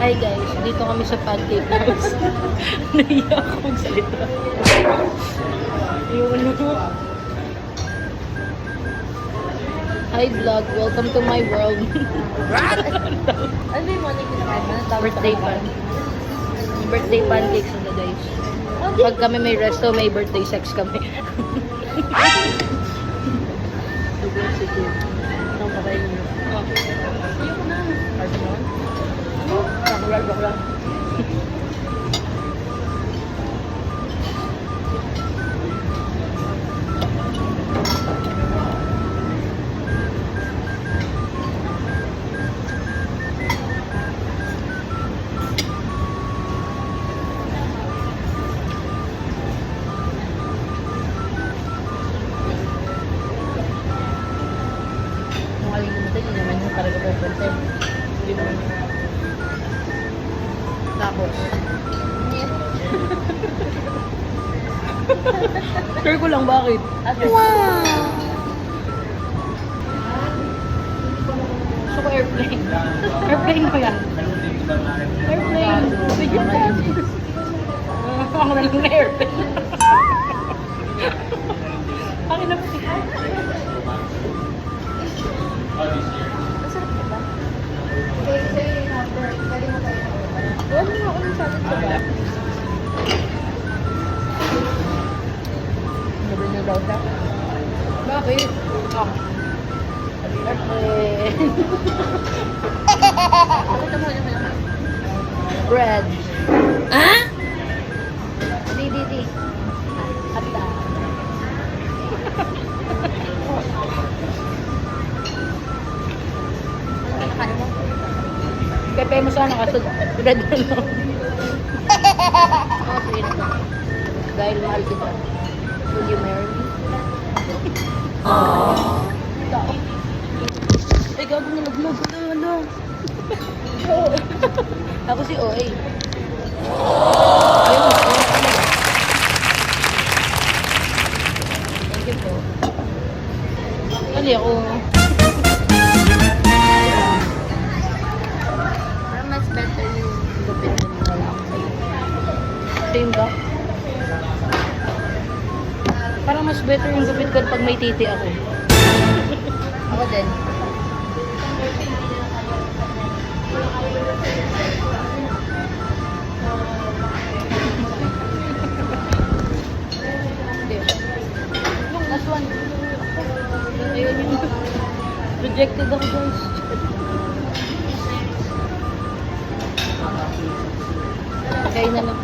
Hi guys, dito kami sa Pancake House. Naiyak ako magsalita. Yung ano. Hi vlog, welcome to my world. Ano yung morning kinakain? Birthday pan. Birthday pancakes na guys. Pag kami may resto, may birthday sex kami. Anong kakain niyo? Ayoko na. Ayoko na? Joke lang. Hindi naman yung talaga pupunta. Hindi naman. Tapos. Sure ko lang bakit. Wow! Gusto ko airplane. Airplane ko yan. Airplane. Bigyan ka. Ako na lang na airplane. Akin na pati. Masarap ka ba? Huwag mo ako ng salad sa ba? Sabi niya daw siya. Bakit? Pakita mo naman. Bread. Ah? Di. Handa. Ano kinakain mo? Pepe mo sana kasi bread na lang. Okay na to. Dahil mahal kita. Will you marry me? Tao. Ay, gago na naglag. Ano? Ako si OA. Ayun mo. Thank you po. Kali ako. Parang mas better yung gupit na wala ako sa'yo. Same ba? Parang mas better yung gupit ko pag may titi ako. Ako din. Hindi. Yung last one. Ayun yung rejected ako guys. Kain na lang.